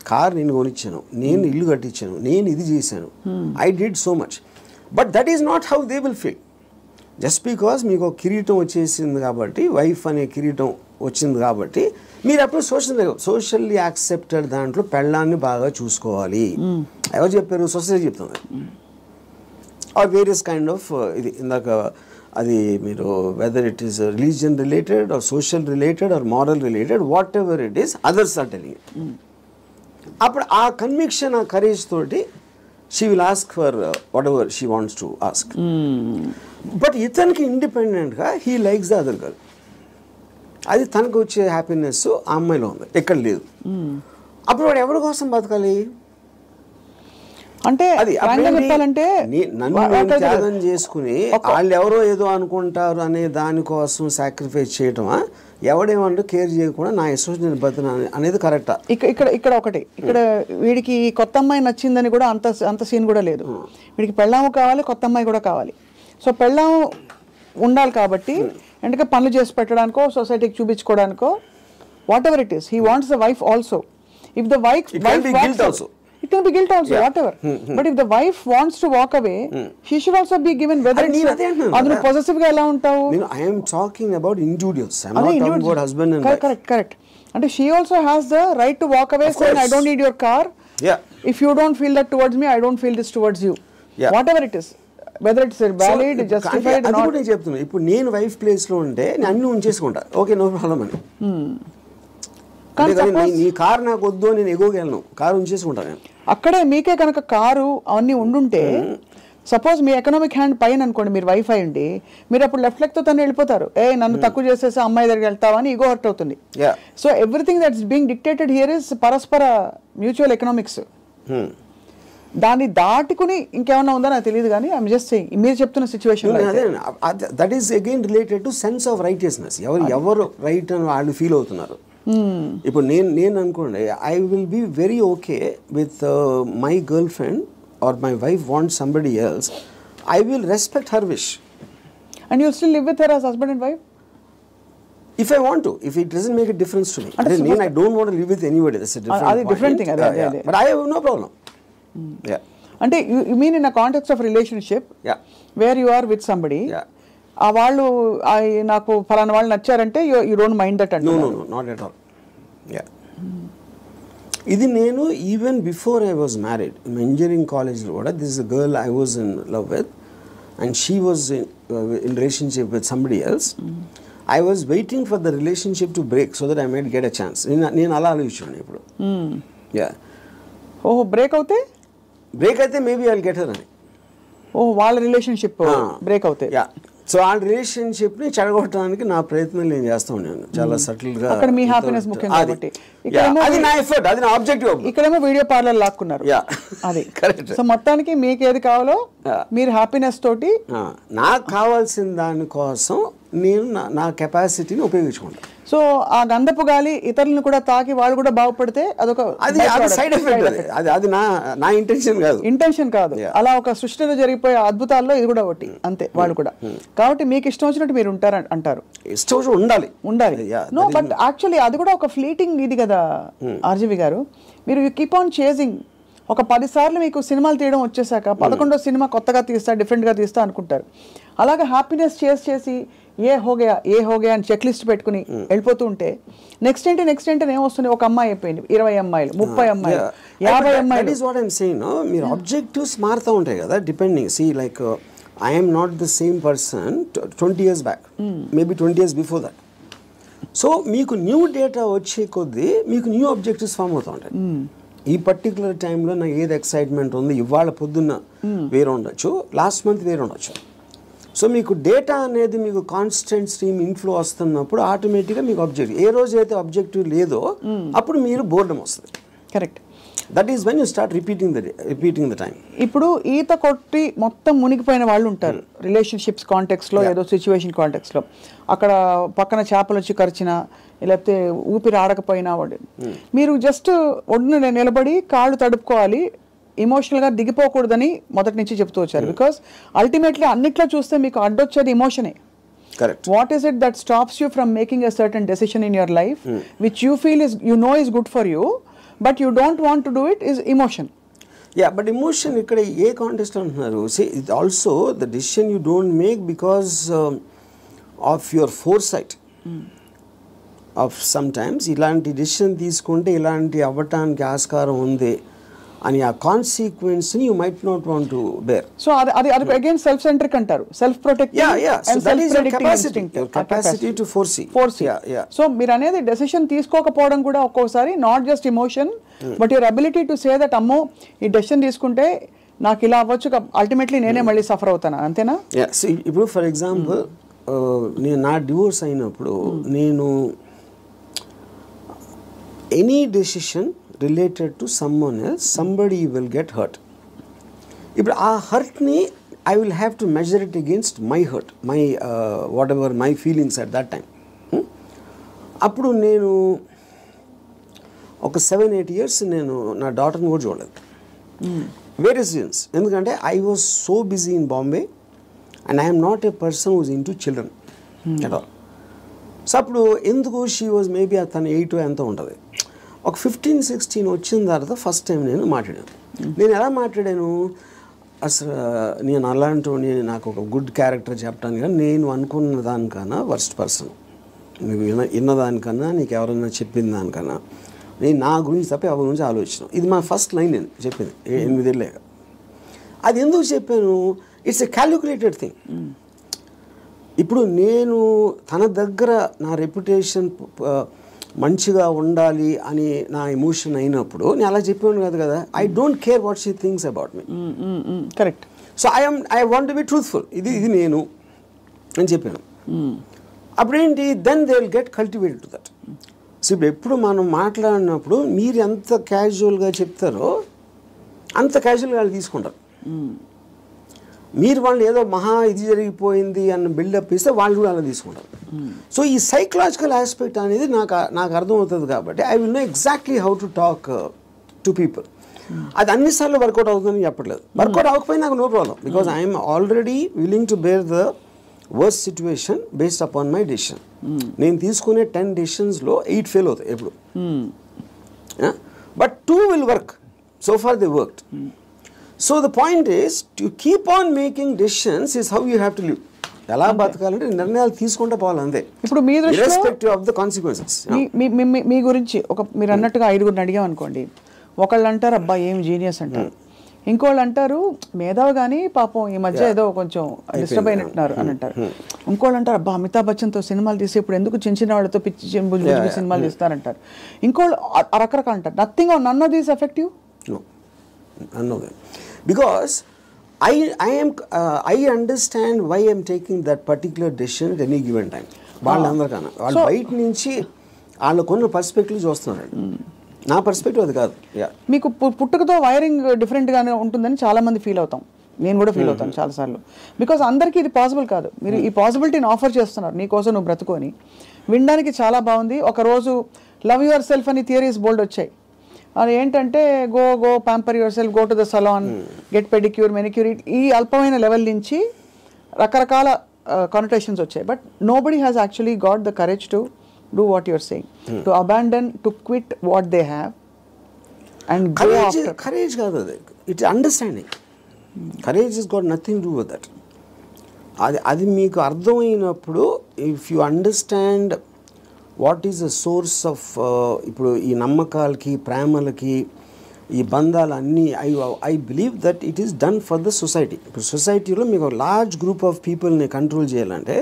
కార్ నేను కొనిచ్చాను, నేను ఇల్లు కట్టించాను, నేను ఇది చేశాను, I did so much. But that is not how they will feel. Just because మీకు ఒక కిరీటం వచ్చేసింది కాబట్టి, వైఫ్ అనే కిరీటం వచ్చింది కాబట్టి మీరు అప్పుడు సోషల్లీ యాక్సెప్టెడ్ దాంట్లో పెళ్ళాన్ని బాగా చూసుకోవాలి. ఎవరు చెప్పారు? సొసైటీ చెప్తుంది. ఆర్ వేరియస్ కైండ్ ఆఫ్ ఇది ఇందాక అది మీరు whether it is religion related or social related or moral related, whatever it is, others are telling it. అప్పుడు ఆ కన్విక్షన్, ఆ కరేజ్ తోటి she will ask for whatever she wants to ask. But ఇతనికి ఇండిపెండెంట్గా he likes the other girl. అది తనకు వచ్చే happiness ఆ అమ్మాయిలో ఉంది, ఎక్కడ లేదు. అప్పుడు వాడు ఎవరి కోసం బతకాలి? అంటే చెప్పాలంటే నన్ను త్యాగం చేసుకుని వాళ్ళు ఎవరో ఏదో అనుకుంటారు అనే దానికోసం సాక్రిఫైస్ చేయటమా? ఎవడేమంటూ కేర్ చేయకుండా నా అసోసియేషన్ బతున్నా అనేది కరెక్టా? ఇక్కడ ఒకటి, ఇక్కడ వీడికి కొత్త అమ్మాయి నచ్చిందని కూడా అంత సీన్ కూడా లేదు. వీడికి పెళ్ళాము కావాలి, కొత్త అమ్మాయి కూడా కావాలి. సో పెళ్ళాము ఉండాలి కాబట్టి ఎందుకంటే పనులు చేసి పెట్టడానికో, సొసైటీకి చూపించుకోవడానికో, whatever it is, he wants the wife also. If the wife it can be guilt also, whatever. But if the wife wants to walk away, she should also be given, whether it's adunu possessive ga ela untavu. I am talking about individuals. I am not talking about husband and wife. Correct. And she also has the right to walk away saying I don't need your car. If you don't feel that towards me, I don't feel this towards you. Whatever it is, whether it's valid, justified or not. అది కూడా చెప్తున్నా. ఇప్పుడు నేను wife place లో ఉంటే నేను అన్ని ఉంచేసుకుంటా, okay no problem అని. నీ కారు నాకు వద్దు, నేను ఎగోగలను, కారు ఉంచేసుకుంటా నేను. అక్కడే మీకే కనుక కారు అవన్నీ ఉండుంటే, సపోజ్ మీ ఎకనామిక్ హ్యాండ్ పైన అనుకోండి, మీరు వైఫై ఉండి మీరు అప్పుడు లెఫ్ట్ లెగ్ తో తను వెళ్ళిపోతారు. నన్ను తక్కువ చేసేసి అమ్మాయి దగ్గరికి వెళ్తావని ఈగో హర్ట్ అవుతుంది. So everything that's being dictated here is పరస్పర మ్యూచువల్ ఎకనామిక్స్. దాన్ని దాటుకుని ఇంకేమన్నా ఉందో నాకు తెలియదు, కానీ ఐఎమ్ జస్ట్ సేయింగ్ మీరు చెప్తున్న situation that is again related to sense of righteousness. ఎవరు రైట్ అని వాళ్ళు ఫీల్ అవుతున్నారు. ఇప్పుడు నేను అనుకోండి, I will be very okay with my girlfriend or my wife want somebody else, I will respect her wish. And you still live with her as husband and wife? If I want to, if it doesn't make a difference to me. I don't want to live with anybody, that's a different different thing. But I have no problem. అంటే you mean in a context of relationship where you are with somebody, ఆ వాళ్ళు నాకు ఫలానా వాళ్ళు నచ్చారంటే you don't mind that అంటే. No not at all. ఇది నేను even before I was married engineering కాలేజ్లో కూడా this is a girl I was in love with and she was in relationship with somebody else. I was waiting for the relationship to break so that I might get a chance. నేను అలా ఆలోచించాను ఇప్పుడు. ఓహో, break అయితే maybe I will get her అని. ఓహో, వాళ్ళ relationship break అవుతాయి. సో ఆ రిలేషన్షిప్ని చెడగొట్టడానికి నా ప్రయత్నం నేను చేస్తూ ఉన్నాను చాలా సటిల్గా. అక్కడ మీ హ్యాపీనెస్ ముఖ్యం కాబట్టి అది నా ఎఫర్ట్, అది నా ఆబ్జెక్టివ్. ఇక్కడేమో వీడియో పార్లర్ లాక్కున్నారు. అది కరెక్ట్. సో మొత్తానికి మీకు ఏది కావాలో మీరు హ్యాపీనెస్ తోటి నాకు కావాల్సిన దానికోసం నేను నా కెపాసిటీని ఉపయోగించుకుంటాను. సో ఆ గంధపు గాలి ఇతరులను కూడా తాకి వాళ్ళు కూడా బాగుపడితే అదొక సైడ్ ఎఫెక్ట్. అది నా ఇంటెన్షన్ కాదు. అలా ఒక సృష్టిలో జరిగిపోయే అద్భుతాల్లో ఇది కూడా ఒకటి అంతే. వాళ్ళు కూడా కాబట్టి మీకు ఇష్టం వచ్చినట్టు మీరు ఉంటారు అంటారు. ఇష్టం వచ్చినట్టు ఉండాలి. నో, బట్ యాక్చువల్లీ అది కూడా ఒక ఫ్లీటింగ్ ఇది కదా ఆర్జీవి గారు. మీరు యూ కీప్ ఆన్ చేజింగ్. ఒక 10 సార్లు మీకు సినిమాలు తీయడం వచ్చేసాక 11వ సినిమా కొత్తగా తీస్తా, డిఫరెంట్గా తీస్తా అనుకుంటారు. అలాగే హ్యాపీనెస్ చేసి ఏ హోగయా అని చెక్ లిస్ట్ పెట్టుకుని వెళ్ళిపోతూ ఉంటే నెక్స్ట్ ఏంటి ఏమొస్తుంది? ఒక అమ్మాయి అయిపోయింది, 20 అమ్మాయిలు, 30 అమ్మాయిలు, 50 అమ్మాయిలు. మీరు ఆబ్జెక్టివ్స్ మారుతూ ఉంటాయి కదా depending. C like I'm not the same person 20 years back, maybe 20 years before that. So మీకు న్యూ డేటా వచ్చే కొద్దీ మీకు న్యూ ఆబ్జెక్టివ్స్ ఫామ్ అవుతూ ఉంటాయి. ఈ పర్టికులర్ టైంలో నాకు ఏది ఎక్సైట్మెంట్ ఉంది, ఇవాళ పొద్దున్న వేరే ఉండొచ్చు, లాస్ట్ మంత్ వేరే ఉండొచ్చు. సో మీకు డేటా అనేది మీకు కాన్స్టెంట్ స్ట్రీమ్ ఇన్ఫ్లో వస్తున్నప్పుడు ఆటోమేటిక్గా మీకు ఆబ్జెక్టివ్, ఏ రోజు అయితే ఆబ్జెక్టివ్ లేదో అప్పుడు మీరు బోర్డమ్ వస్తుంది. Correct. That is when you start repeating the time. ఇప్పుడు ఈత కొట్టి మొత్తం మునిగిపోయిన వాళ్ళు ఉంటారు రిలేషన్షిప్స్ కాంటెక్స్లో, ఏదో సిచ్యువేషన్ కాంటెక్స్లో. అక్కడ పక్కన చేపలు వచ్చి కరిచినా లేకపోతే ఊపిరి ఆడకపోయినా వాడు, మీరు జస్ట్ ఒడ్డున నిలబడి కాళ్ళు తడుపుకోవాలి, ఇమోషనల్గా దిగిపోకూడదని మొదటి నుంచి చెప్తూ వచ్చారు. బికాస్ అల్టిమేట్లీ అన్నిట్లో చూస్తే మీకు అడ్డొచ్చేది ఇమోషనే. Correct. What is it that stops you from making a certain decision in your life which you feel is, you know, is good for you but you don't want to do it, is emotion. Yeah, but emotion ikkada A context అంటున్నారు? See, it also the decision you don't make because of your foresight. Of sometimes ఇలాంటి decision తీసుకుంటే ఇలాంటి అవ్వటానికి ఆస్కారం ఉంది అని ఆ కాన్సిక్వెన్స్ని you might not want to bear. So అది అగైన్ సెల్ఫ్ సెంట్రిక్ అంటారు, self protective and self predicting instinct, capacity to foresee. So మీరు అనేది డెసిషన్ తీసుకోకపోవడం కూడా ఒక్కోసారి not just emotion but your ability to say that అమ్మో ఈ డెసిషన్ తీసుకుంటే నాకు ఇలా అవ్వచ్చు, అల్టిమేట్లీ నేనే మళ్ళీ సఫర్ అవుతాను, అంతేనా? ఇప్పుడు ఫర్ ఎగ్జాంపుల్ నేను నా డివోర్స్ అయినప్పుడు నేను any decision related to someone else, somebody will get hurt. ఇప్పుడు ఆ హర్ట్ని I will have to measure it against my hurt, my whatever my feelings at that time. అప్పుడు నేను ఒక 7-8 years నేను నా డాటర్ని కూడా చూడలేదు. Various reasons. ఎందుకంటే I was so busy in Bombay and I am not a person who is into children at all. So అప్పుడు ఎందుకు షీ వాజ్ మేబీ తను 8 ఎంతో ఉంటుంది. ఒక 15-16 వచ్చిన తర్వాత ఫస్ట్ టైం నేను మాట్లాడాను. నేను ఎలా మాట్లాడాను, అసలు నేను అలాంటి నాకు ఒక గుడ్ క్యారెక్టర్ చెప్పడానికి కానీ నేను అనుకున్న దానికన్నా వర్స్ట్ పర్సన్, నువ్వు విన్నదానికన్నా నీకు ఎవరైనా చెప్పిన దానికన్నా నేను నా గురించి తప్ప ఎవరి గురించి ఆలోచన. ఇది మా ఫస్ట్ లైన్ నేను చెప్పింది 8 ఏళ్ళేక. అది ఎందుకు చెప్పాను, ఇట్స్ ఎ క్యాలిక్యులేటెడ్ థింగ్. ఇప్పుడు నేను తన దగ్గర నా రెప్యుటేషన్ మంచిగా ఉండాలి అని నా ఎమోషన్ అయినప్పుడు నేను అలా చెప్పాను కాదు కదా. I don't care what she thinks about me. Correct. So I want to be truthful, ఇది నేను అని చెప్పాను. అప్పుడేంటి, then they will get cultivated to that. So ఇప్పుడు ఎప్పుడు మనం మాట్లాడినప్పుడు మీరు ఎంత క్యాజువల్గా చెప్తారో అంత క్యాజువల్గా వాళ్ళు తీసుకుంటారు. మీరు వాళ్ళు ఏదో మహా ఇది జరిగిపోయింది అన్న బిల్డప్ ఇస్తే వాళ్ళు కూడా అలా తీసుకుంటారు. సో ఈ సైకలాజికల్ ఆస్పెక్ట్ అనేది నాకు అర్థమవుతుంది కాబట్టి I will know exactly how to talk to people. అది అన్నిసార్లు వర్కౌట్ అవుతుందని చెప్పట్లేదు. వర్కౌట్ అవ్వకపోయినా నాకు no problem, because I'm already willing to bear the worst situation based upon my decision. నేను తీసుకునే 10 డెసిషన్స్లో 8 ఫెయిల్ అవుతాయి ఎప్పుడు, but 2 will work. So far they worked. So the point is to keep on making decisions is how you have to live. ఎలా బతకాలంటే నిర్ణయాలు తీసుకుంటే పోవాలి అంతే. ఇప్పుడు మీ దృష్టిలో ఇర్రెస్పెక్టివ్ ఆఫ్ ద కాన్సిక్వెన్సెస్. మీ గురించి మీరు అన్నట్టుగా 5గురిని అడిగాం అనుకోండి, ఒకళ్ళు అంటారు అబ్బా ఏం జీనియస్ అంటారు, ఇంకోళ్ళు అంటారు మేధావి కానీ పాపం ఈ మధ్య ఏదో కొంచెం డిస్టర్బ్ అయినట్టున్నారు అని అంటారు, ఇంకోళ్ళు అంటారు అబ్బా అమితాబ్ బచ్చన్తో సినిమాలు తీసి ఇప్పుడు ఎందుకు చిన్న చిన్న వాళ్ళతో పిచ్చి సినిమాలు తీస్తారంటారు, ఇంకోళ్ళు రకరకాలు అంటారు. Nothing or none of these effective. None of them. Because I understand why I am taking that particular decision at any given time. వాళ్ళందరికన్నా వాళ్ళు బయట నుంచి వాళ్ళకున్న పర్స్పెక్టివ్ చూస్తున్నారు. నా పర్స్పెక్టివ్ అది కాదు. మీకు పుట్టుకతో వైరింగ్ డిఫరెంట్గానే ఉంటుందని చాలా మంది ఫీల్ అవుతాం, నేను కూడా ఫీల్ అవుతాను చాలాసార్లు. బికాస్ అందరికీ ఇది పాసిబుల్ కాదు. మీరు ఈ పాసిబిలిటీని ఆఫర్ చేస్తున్నారు, నీకోసం నువ్వు బ్రతుకొని వినడానికి చాలా బాగుంది. ఒకరోజు లవ్ యువర్ సెల్ఫ్ అని థియరీస్ బోల్డ్ వచ్చాయి. అది ఏంటంటే go pamper your self, go to the salon, get pedicure, manicure, ఈ అల్పమైన లెవెల్ నుంచి రకరకాల కానోటేషన్స్ వచ్చాయి. But nobody has actually got the courage to do what your saying, to abandon, to quit what they have and go after. Courage కాదు అది, it understanding. Courage is got nothing to do with that. అది మీకు అర్థమైనప్పుడు, if you understand what is the source of, ఇప్పుడు ఈ నమ్మకాలకి ప్రేమలకి ఈ బంధాలన్నీ, I believe that it is done for the society. ఇప్పుడు సొసైటీలో మీకు లార్జ్ గ్రూప్ ఆఫ్ పీపుల్ని కంట్రోల్ చేయాలంటే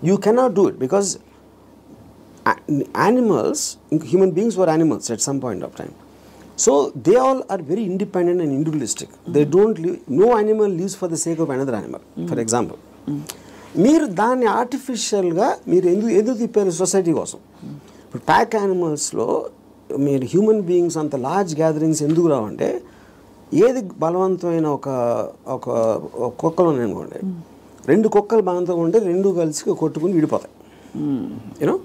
you cannot do it, because animals, human beings were animals at some point of time. So they all are very independent and individualistic. They don't live, no animal lives for the sake of another animal. For example, మీరు దాన్ని ఆర్టిఫిషియల్గా మీరు ఎందుకు తిప్పారు society కోసం? ఇప్పుడు pack యానిమల్స్లో మీరు human beings అంత లార్జ్ గ్యాదరింగ్స్ ఎందుకు రావంటే, ఏది బలవంతమైన ఒక కుక్కలు ఉన్నాయనుకోండి, 2 కుక్కలు బలవంతంగా ఉంటే 2 కలిసి కొట్టుకుని విడిపోతాయి. యూనో,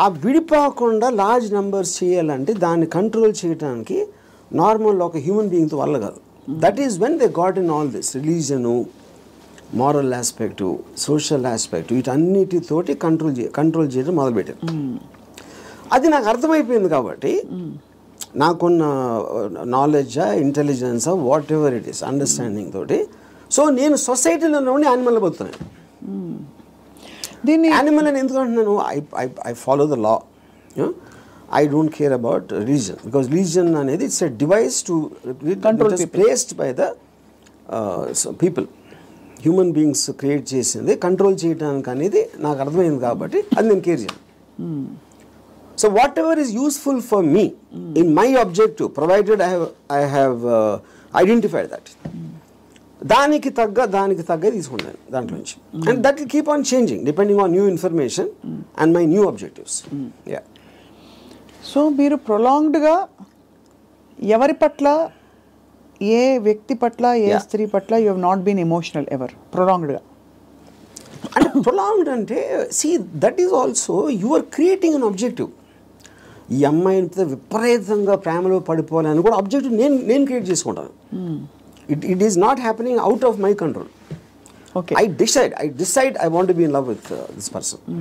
ఆ విడిపోకుండా లార్జ్ నెంబర్స్ చేయాలంటే దాన్ని కంట్రోల్ చేయడానికి నార్మల్ ఒక హ్యూమన్ బీయింగ్తో వల్ల కాదు. That is when they got in all this religion, moral aspect, social aspect, వీటన్నిటితోటి కంట్రోల్ చేయడం మొదలుపెట్టారు. అది నాకు అర్థమైపోయింది కాబట్టి నాకున్న నాలెడ్జా, ఇంటెలిజెన్సా, whatever it is, understanding తోటి, సో నేను సొసైటీలో ఉండి యానిమల్ పోతున్నాను. దీన్ని యానిమల్ అని ఎందుకు అంటున్నాను? I follow the law. I don't care about religion, because religion అనేది it's a device to control, placed by the people. Human beings create చేసింది కంట్రోల్ చేయడానికి అనేది నాకు అర్థమైంది కాబట్టి అది నేను కేర్ చేయను. So whatever is useful for me in my objective, provided I have identified that, దానికి తగ్గ తీసుకుంటాను దాంట్లో నుంచి. And that will keep on changing depending on new information and my new objectives. So మీరు ప్రొలాంగ్డ్గా ఎవరి పట్ల, ఏ వ్యక్తి పట్ల, ఏ స్త్రీ పట్ల you have not been emotional ever, ప్రొలాంగ్డ్గా? అంటే ప్రొలాంగ్డ్ అంటే see that is also you are creating an objective. ఈ అమ్మాయితో విపరీతంగా ప్రేమలో పడిపోవాలని కూడా ఆబ్జెక్టివ్ నేను క్రియేట్ చేసుకుంటాను. It is not happening out of my control. Okay. I decide I want to be in love with this person.